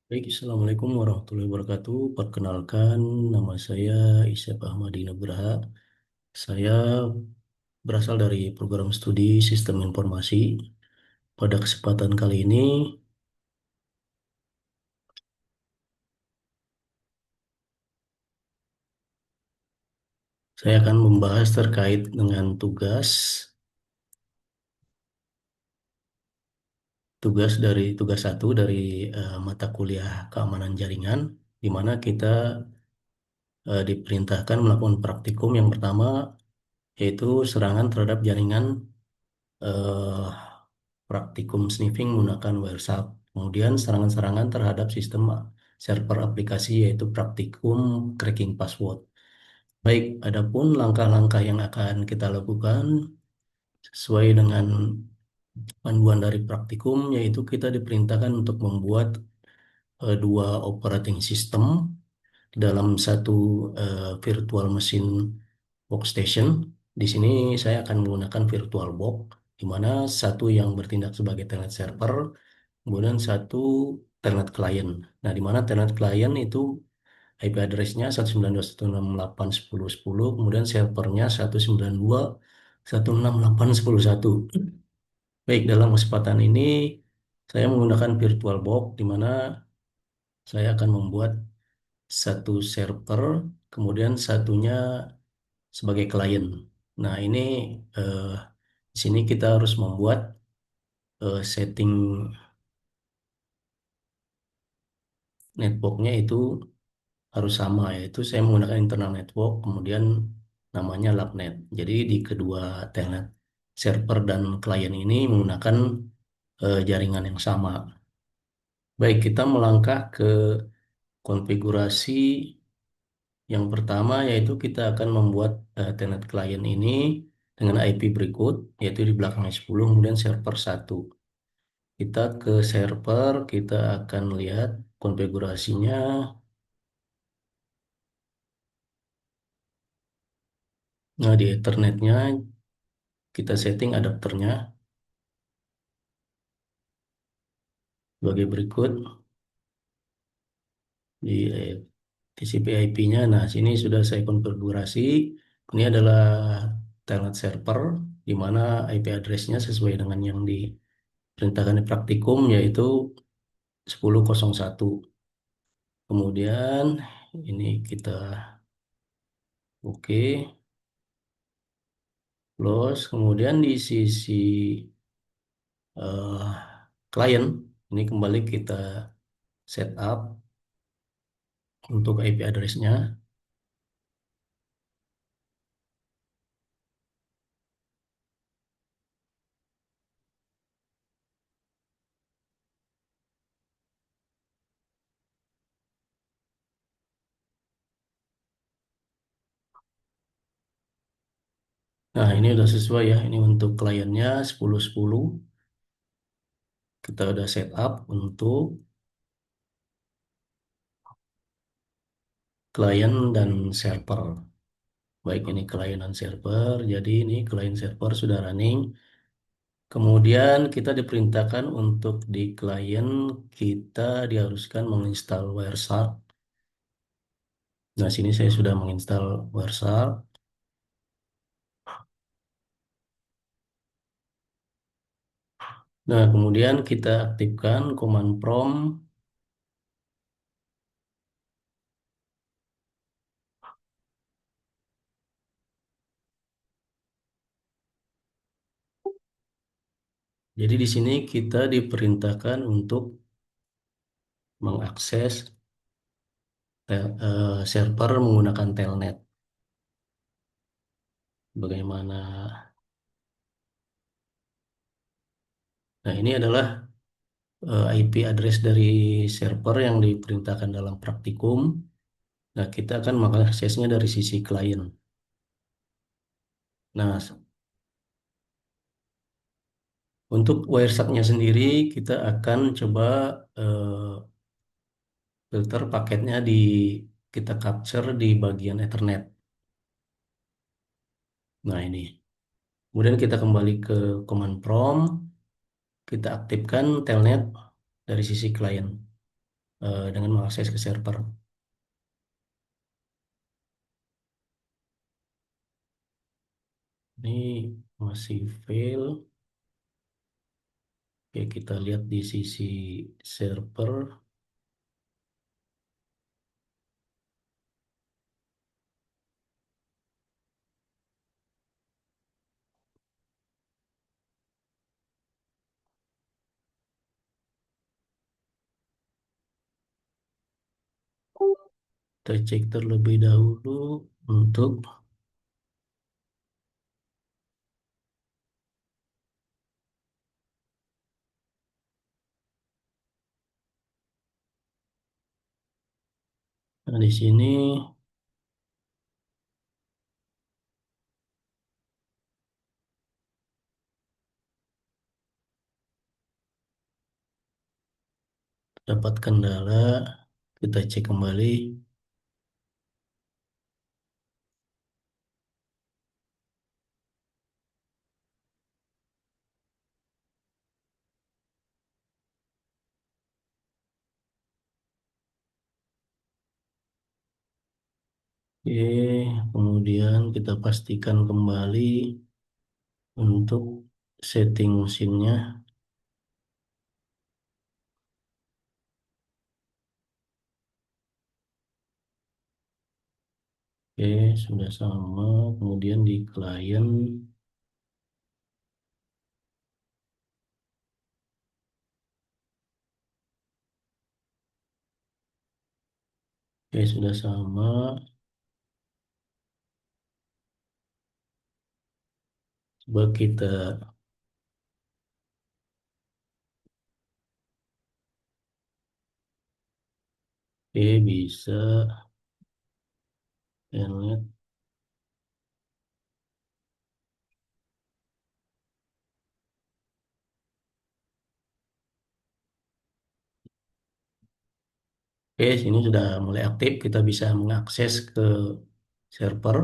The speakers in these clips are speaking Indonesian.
Baik, Assalamualaikum warahmatullahi wabarakatuh. Perkenalkan, nama saya Isyaf Ahmadi Nugraha. Saya berasal dari program studi Sistem Informasi. Pada kesempatan kali ini, saya akan membahas terkait dengan tugas satu dari mata kuliah keamanan jaringan, di mana kita diperintahkan melakukan praktikum yang pertama, yaitu serangan terhadap jaringan eh, praktikum sniffing menggunakan Wireshark. Kemudian serangan-serangan terhadap sistem server aplikasi yaitu praktikum cracking password. Baik, adapun langkah-langkah yang akan kita lakukan sesuai dengan panduan dari praktikum, yaitu kita diperintahkan untuk membuat dua operating system dalam satu virtual machine workstation. Di sini saya akan menggunakan VirtualBox, di mana satu yang bertindak sebagai telnet server, kemudian satu telnet client. Nah, di mana telnet client itu IP address-nya 192.168.10.10, kemudian servernya 192.168.10.1. Baik, dalam kesempatan ini saya menggunakan VirtualBox, di mana saya akan membuat satu server, kemudian satunya sebagai klien. Nah, ini eh, di sini kita harus membuat setting networknya itu harus sama, yaitu saya menggunakan internal network, kemudian namanya labnet. Jadi di kedua telnet server dan klien ini menggunakan jaringan yang sama. Baik, kita melangkah ke konfigurasi yang pertama, yaitu kita akan membuat telnet klien ini dengan IP berikut, yaitu di belakangnya 10, kemudian server satu. Kita ke server, kita akan lihat konfigurasinya. Nah, di Ethernetnya kita setting adapternya sebagai berikut. Di TCP IP-nya, nah sini sudah saya konfigurasi. Ini adalah telnet server, di mana IP address-nya sesuai dengan yang diperintahkan di praktikum, yaitu 10.01. Kemudian ini kita oke, close. Kemudian di sisi eh, klien, ini kembali kita setup untuk IP address-nya. Nah, ini udah sesuai ya. Ini untuk kliennya 10.10. Kita udah setup untuk klien dan server. Baik, ini klien dan server. Jadi ini klien server sudah running. Kemudian kita diperintahkan untuk di klien kita diharuskan menginstal Wireshark. Nah, sini saya sudah menginstal Wireshark. Nah, kemudian kita aktifkan command prompt. Jadi di sini kita diperintahkan untuk mengakses server menggunakan telnet. Bagaimana? Nah, ini adalah IP address dari server yang diperintahkan dalam praktikum. Nah, kita akan mengaksesnya dari sisi klien. Nah, untuk Wireshark-nya sendiri, kita akan coba filter paketnya kita capture di bagian Ethernet. Nah, ini. Kemudian kita kembali ke command prompt, kita aktifkan telnet dari sisi klien. dengan mengakses ke server. Ini masih fail. Oke, kita lihat di sisi server. Kita cek terlebih dahulu untuk nah, di sini dapat kendala. Kita cek kembali. Oke, kemudian kita pastikan kembali untuk setting mesinnya. Oke, sudah sama. Kemudian di klien, oke sudah sama. Coba kita, oke bisa. Telnet. Oke, sini sudah mulai aktif. Kita bisa mengakses ke server.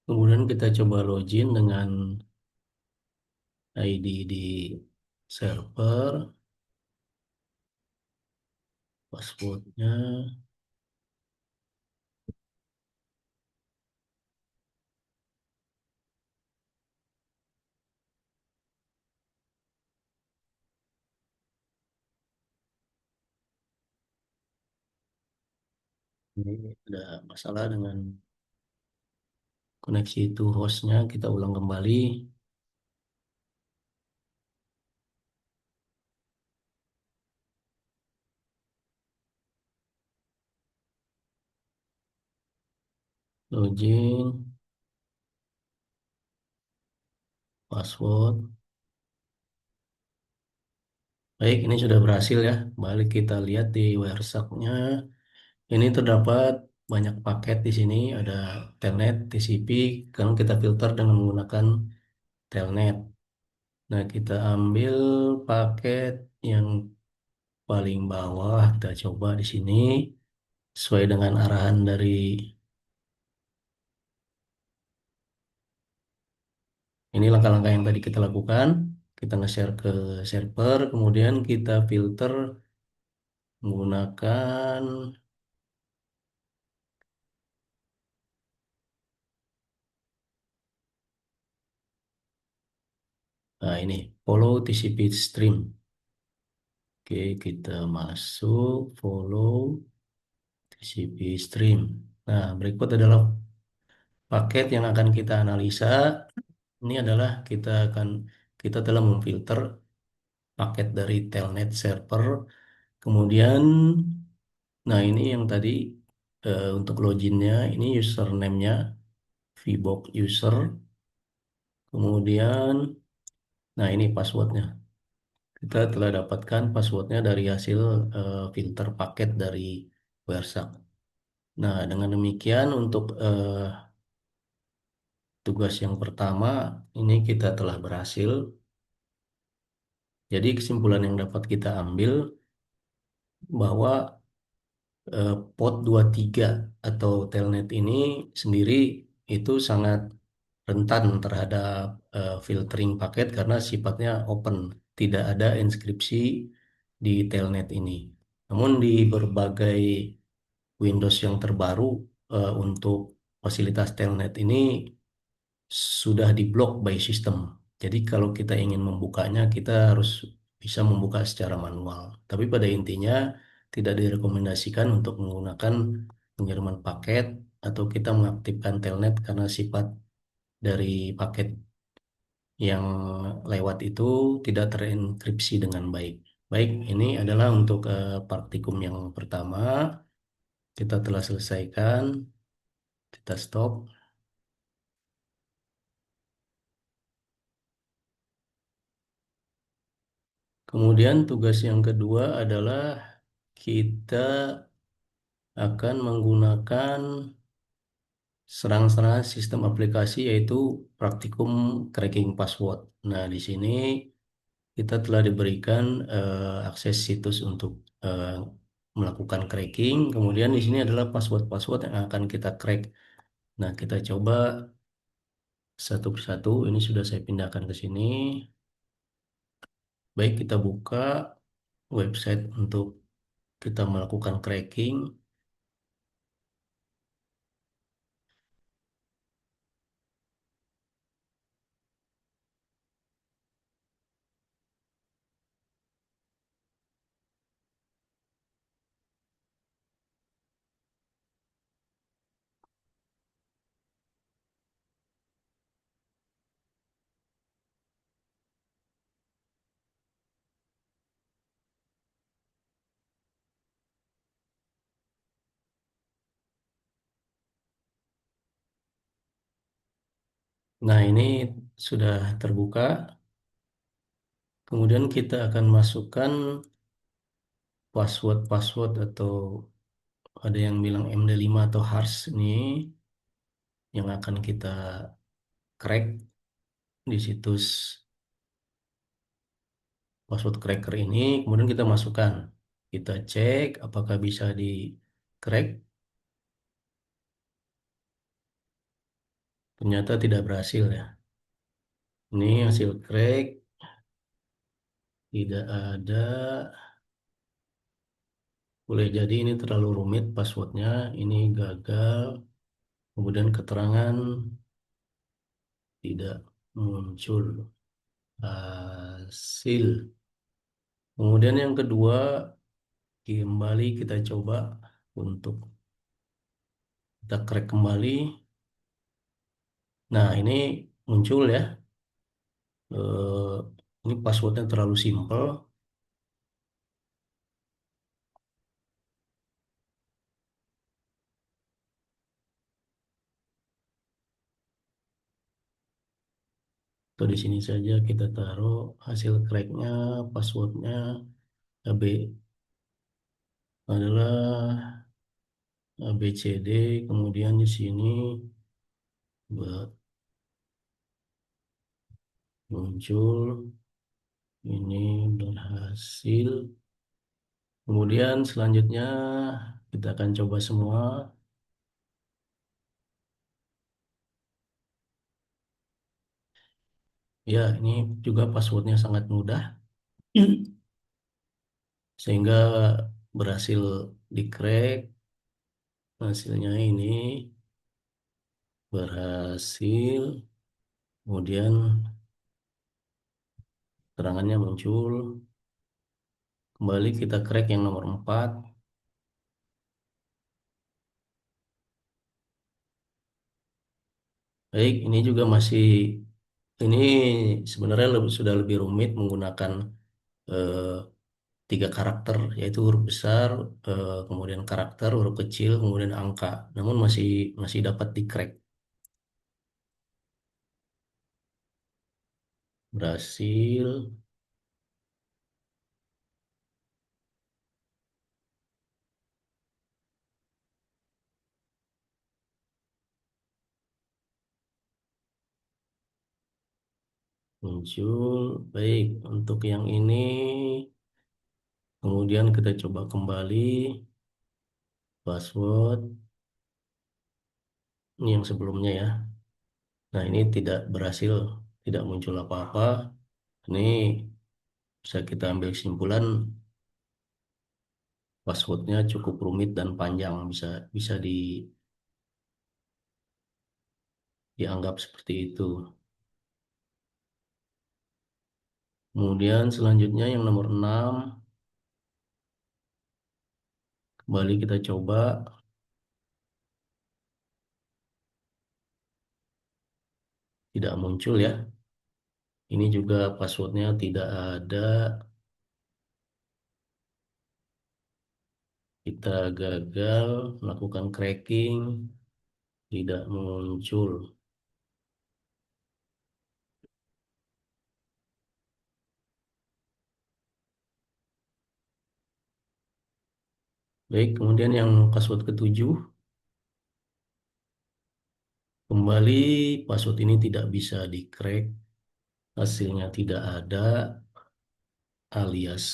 Kemudian kita coba login dengan ID di server, passwordnya. Ini ada masalah dengan koneksi itu hostnya. Kita ulang kembali. Login, password. Baik, ini sudah berhasil ya. Balik kita lihat di Wireshark-nya. Ini terdapat banyak paket di sini. Ada Telnet, TCP. Sekarang kita filter dengan menggunakan Telnet. Nah, kita ambil paket yang paling bawah. Kita coba di sini. Sesuai dengan arahan dari ini langkah-langkah yang tadi kita lakukan. Kita nge-share ke server. Kemudian kita filter menggunakan, nah ini, follow TCP stream. Oke, kita masuk follow TCP stream. Nah, berikut adalah paket yang akan kita analisa. Ini adalah kita telah memfilter paket dari telnet server. Kemudian, nah ini yang tadi untuk loginnya, ini username-nya vbox user. Kemudian, nah ini passwordnya. Kita telah dapatkan passwordnya dari hasil filter paket dari Wireshark. Nah, dengan demikian untuk tugas yang pertama ini kita telah berhasil. Jadi kesimpulan yang dapat kita ambil bahwa port 23 atau telnet ini sendiri itu sangat rentan terhadap filtering paket karena sifatnya open, tidak ada inskripsi di Telnet ini. Namun di berbagai Windows yang terbaru untuk fasilitas Telnet ini sudah diblok by system. Jadi kalau kita ingin membukanya, kita harus bisa membuka secara manual. Tapi pada intinya tidak direkomendasikan untuk menggunakan pengiriman paket atau kita mengaktifkan Telnet karena sifat dari paket yang lewat itu tidak terenkripsi dengan baik. Baik, ini adalah untuk praktikum yang pertama. Kita telah selesaikan. Kita stop. Kemudian tugas yang kedua adalah kita akan menggunakan serangan-serangan sistem aplikasi yaitu praktikum cracking password. Nah, di sini kita telah diberikan akses situs untuk melakukan cracking. Kemudian di sini adalah password-password yang akan kita crack. Nah, kita coba satu persatu. Ini sudah saya pindahkan ke sini. Baik, kita buka website untuk kita melakukan cracking. Nah, ini sudah terbuka. Kemudian kita akan masukkan password-password atau ada yang bilang MD5 atau hash ini yang akan kita crack di situs password cracker ini. Kemudian kita masukkan. Kita cek apakah bisa di crack. Ternyata tidak berhasil ya. Ini hasil crack. Tidak ada. Boleh jadi ini terlalu rumit passwordnya. Ini gagal. Kemudian keterangan tidak muncul hasil. Kemudian yang kedua, kembali kita coba untuk kita crack kembali. Nah, ini muncul ya. Eh, ini passwordnya terlalu simpel. Atau di sini saja kita taruh hasil cracknya, passwordnya AB adalah ABCD. Kemudian di sini muncul ini berhasil. Kemudian selanjutnya kita akan coba semua. Ya, ini juga passwordnya sangat mudah. Sehingga berhasil di-crack. Hasilnya ini berhasil. Kemudian terangannya muncul. Kembali kita crack yang nomor 4. Baik, ini juga masih, ini sebenarnya sudah lebih rumit menggunakan eh, 3 karakter, yaitu huruf besar, kemudian karakter, huruf kecil, kemudian angka. Namun masih masih dapat di-crack. Berhasil muncul. Baik, untuk yang ini, kemudian kita coba kembali password ini yang sebelumnya ya. Nah, ini tidak berhasil, tidak muncul apa-apa. Ini bisa kita ambil kesimpulan passwordnya cukup rumit dan panjang, bisa bisa dianggap seperti itu. Kemudian selanjutnya yang nomor 6, kembali kita coba, tidak muncul ya. Ini juga passwordnya tidak ada, kita gagal melakukan cracking, tidak muncul. Baik, kemudian yang password ketujuh, kembali password ini tidak bisa di-crack, hasilnya tidak ada, alias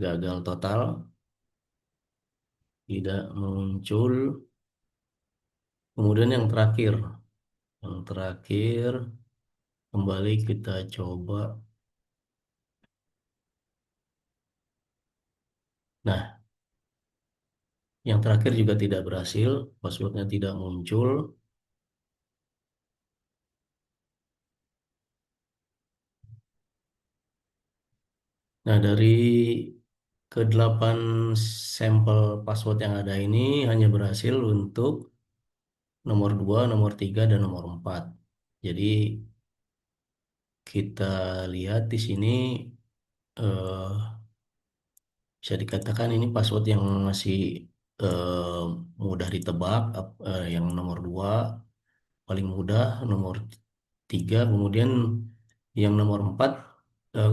gagal total, tidak muncul. Kemudian yang terakhir kembali kita coba. Nah, yang terakhir juga tidak berhasil, passwordnya tidak muncul. Nah, dari ke-8 sampel password yang ada ini hanya berhasil untuk nomor 2, nomor 3, dan nomor 4. Jadi kita lihat di sini eh, bisa dikatakan ini password yang masih eh, mudah ditebak. Yang nomor 2 paling mudah, nomor 3, kemudian yang nomor 4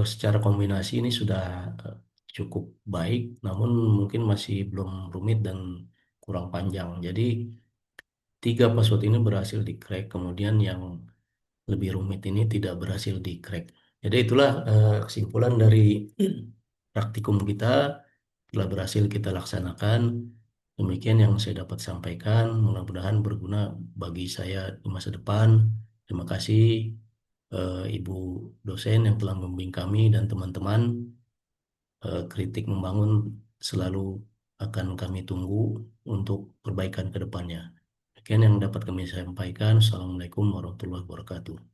secara kombinasi ini sudah eh, cukup baik, namun mungkin masih belum rumit dan kurang panjang. Jadi 3 password ini berhasil di-crack, kemudian yang lebih rumit ini tidak berhasil di-crack. Jadi itulah kesimpulan dari praktikum kita telah berhasil kita laksanakan. Demikian yang saya dapat sampaikan. Mudah-mudahan berguna bagi saya di masa depan. Terima kasih Ibu dosen yang telah membimbing kami dan teman-teman. Kritik membangun selalu akan kami tunggu untuk perbaikan ke depannya. Demikian yang dapat kami sampaikan. Assalamualaikum warahmatullahi wabarakatuh.